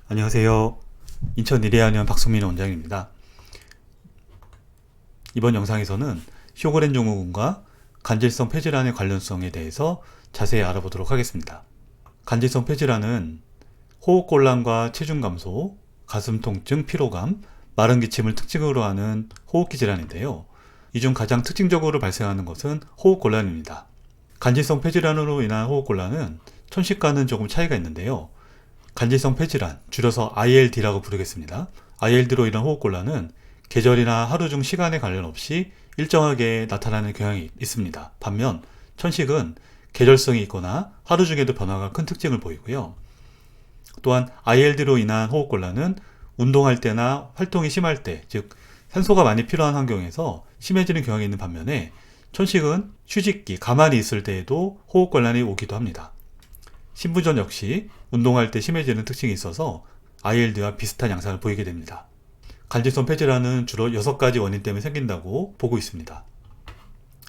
안녕하세요. 인천 이레아니언 박성민 원장입니다. 이번 영상에서는 쇼그렌 증후군과 간질성 폐질환의 관련성에 대해서 자세히 알아보도록 하겠습니다. 간질성 폐질환은 호흡곤란과 체중 감소, 가슴 통증, 피로감, 마른 기침을 특징으로 하는 호흡기 질환인데요. 이 중 가장 특징적으로 발생하는 것은 호흡곤란입니다. 간질성 폐질환으로 인한 호흡곤란은 천식과는 조금 차이가 있는데요. 간질성 폐질환, 줄여서 ILD라고 부르겠습니다. ILD로 인한 호흡곤란은 계절이나 하루 중 시간에 관련 없이 일정하게 나타나는 경향이 있습니다. 반면 천식은 계절성이 있거나 하루 중에도 변화가 큰 특징을 보이고요. 또한 ILD로 인한 호흡곤란은 운동할 때나 활동이 심할 때, 즉 산소가 많이 필요한 환경에서 심해지는 경향이 있는 반면에 천식은 휴식기, 가만히 있을 때에도 호흡곤란이 오기도 합니다. 신부전 역시 운동할 때 심해지는 특징이 있어서 ILD와 비슷한 양상을 보이게 됩니다. 간질성 폐질환은 주로 6가지 원인 때문에 생긴다고 보고 있습니다.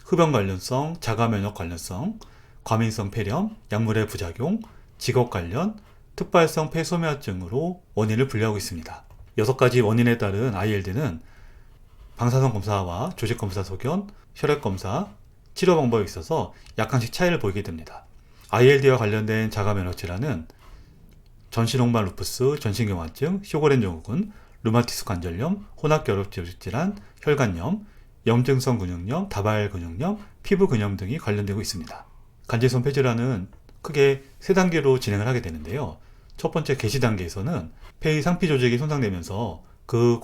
흡연 관련성, 자가면역 관련성, 과민성 폐렴, 약물의 부작용, 직업 관련, 특발성 폐소묘증으로 원인을 분류하고 있습니다. 6가지 원인에 따른 ILD는 방사선 검사와 조직 검사 소견, 혈액 검사, 치료 방법에 있어서 약간씩 차이를 보이게 됩니다. ILD와 관련된 자가면역 질환은 전신홍반 루푸스, 전신경화증, 쇼그렌 증후군, 류마티스 관절염, 혼합결합조직질환, 혈관염, 염증성 근육염, 다발 근육염, 피부 근염 등이 관련되고 있습니다. 간질성 폐질환은 크게 3단계로 진행을 하게 되는데요. 첫 번째 개시 단계에서는 폐의 상피 조직이 손상되면서 그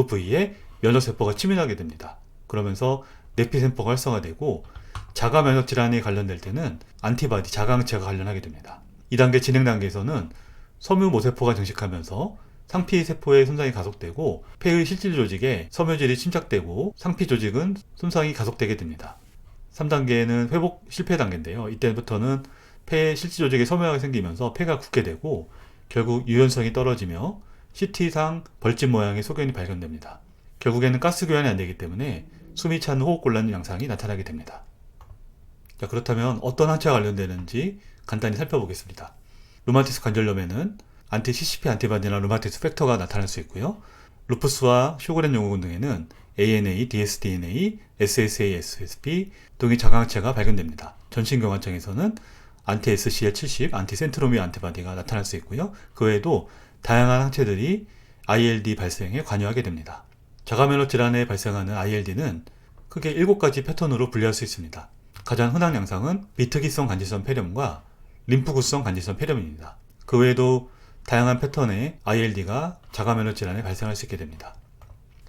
부위에 면역세포가 침입하게 됩니다. 그러면서 내피세포가 활성화되고 자가면역 질환이 관련될 때는 안티바디, 자가항체가 관련하게 됩니다. 2단계 진행 단계에서는 섬유모세포가 증식하면서 상피 세포의 손상이 가속되고 폐의 실질 조직에 섬유질이 침착되고 상피 조직은 손상이 가속되게 됩니다. 3단계는 회복 실패 단계인데요. 이때부터는 폐의 실질 조직에 섬유화가 생기면서 폐가 굳게 되고 결국 유연성이 떨어지며 CT상 벌집 모양의 소견이 발견됩니다. 결국에는 가스 교환이 안 되기 때문에 숨이 차는 호흡곤란 양상이 나타나게 됩니다. 자, 그렇다면 어떤 항체가 관련되는지 간단히 살펴보겠습니다. 류마티스 관절염에는 안티-CCP 안티바디나 류마티스 팩터가 나타날 수 있고요. 루푸스와 쇼그렌 증후군 등에는 ANA, dsDNA, SSA, SSP 등의 자가항체가 발견됩니다. 전신경화증에서는 안티-SCL70, 안티센트로미어 안티바디가 나타날 수 있고요. 그 외에도 다양한 항체들이 ILD 발생에 관여하게 됩니다. 자가면역 질환에 발생하는 ILD는 크게 7가지 패턴으로 분류할 수 있습니다. 가장 흔한 양상은 비특이성 간질성 폐렴과 림프구성 간질성 폐렴입니다. 그 외에도 다양한 패턴의 ILD가 자가면역 질환에 발생할 수 있게 됩니다.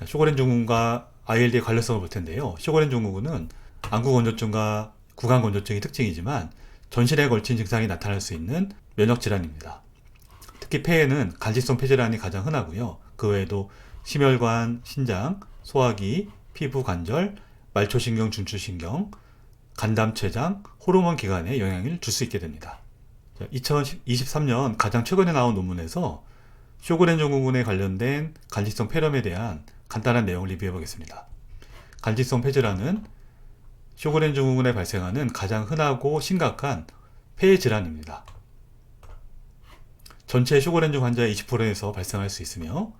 쇼그렌 증후군과 ILD의 관련성을 볼 텐데요. 쇼그렌 증후군은 안구건조증과 구강건조증이 특징이지만 전신에 걸친 증상이 나타날 수 있는 면역 질환입니다. 특히 폐에는 간질성 폐질환이 가장 흔하고요. 그 외에도 심혈관, 신장, 소화기, 피부, 관절, 말초신경, 중추신경, 간담, 췌장, 호르몬 기관에 영향을 줄 수 있게 됩니다. 2023년 가장 최근에 나온 논문에서 쇼그렌 증후군에 관련된 간질성 폐렴에 대한 간단한 내용을 리뷰해 보겠습니다. 간질성 폐질환은 쇼그렌 증후군에 발생하는 가장 흔하고 심각한 폐의 질환입니다. 전체 쇼그렌 증 환자의 20%에서 발생할 수 있으며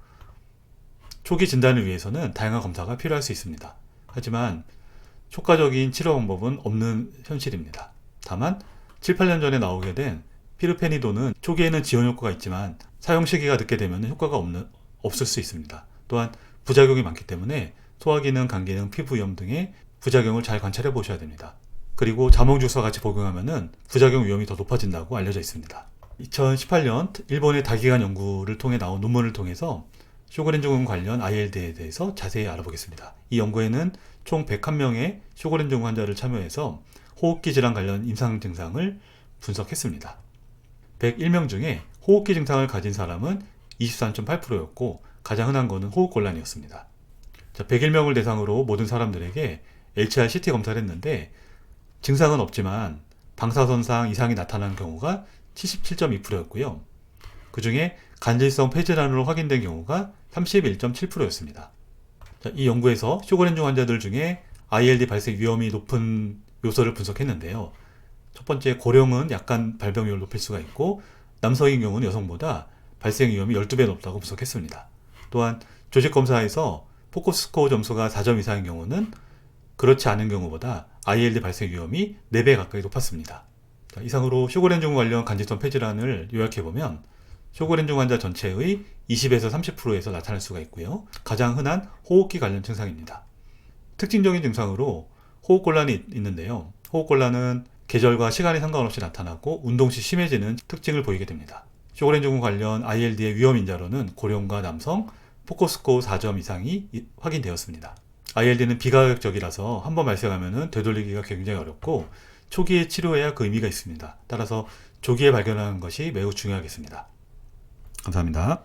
초기 진단을 위해서는 다양한 검사가 필요할 수 있습니다. 하지만 효과적인 치료 방법은 없는 현실입니다. 다만 7, 8년 전에 나오게 된 피르페니돈은 초기에는 지원 효과가 있지만 사용 시기가 늦게 되면 효과가 없을 수 있습니다. 또한 부작용이 많기 때문에 소화기능, 간기능, 피부염 등의 부작용을 잘 관찰해 보셔야 됩니다. 그리고 자몽주스와 같이 복용하면 부작용 위험이 더 높아진다고 알려져 있습니다. 2018년 일본의 다기관 연구를 통해 나온 논문을 통해서 쇼그렌 증후군 관련 ILD에 대해서 자세히 알아보겠습니다. 이 연구에는 총 101명의 쇼그렌 증후군 환자를 참여해서 호흡기 질환 관련 임상 증상을 분석했습니다. 101명 중에 호흡기 증상을 가진 사람은 23.8%였고 가장 흔한 것은 호흡곤란이었습니다. 101명을 대상으로 모든 사람들에게 HRCT 검사를 했는데 증상은 없지만 방사선상 이상이 나타나는 경우가 77.2%였고요. 그 중에 간질성 폐질환으로 확인된 경우가 31.7%였습니다. 이 연구에서 쇼그렌 증 환자들 중에 ILD 발생 위험이 높은 요소를 분석했는데요. 첫 번째, 고령은 약간 발병률을 높일 수가 있고 남성인 경우는 여성보다 발생 위험이 12배 높다고 분석했습니다. 또한 조직검사에서 포커스 스코어 점수가 4점 이상인 경우는 그렇지 않은 경우보다 ILD 발생 위험이 4배 가까이 높았습니다. 자, 이상으로 쇼그렌 증후 관련 간질성 폐질환을 요약해보면 쇼그렌 증후 환자 전체의 20에서 30%에서 나타날 수가 있고요. 가장 흔한 호흡기 관련 증상입니다. 특징적인 증상으로 호흡곤란이 있는데요. 호흡곤란은 계절과 시간에 상관없이 나타나고 운동 시 심해지는 특징을 보이게 됩니다. 쇼그렌 증후 관련 ILD의 위험 인자로는 고령과 남성, 포커스 스코어 4점 이상이 확인되었습니다. ILD는 비가역적이라서 한번 발생하면 되돌리기가 굉장히 어렵고 초기에 치료해야 그 의미가 있습니다. 따라서 조기에 발견하는 것이 매우 중요하겠습니다. 감사합니다.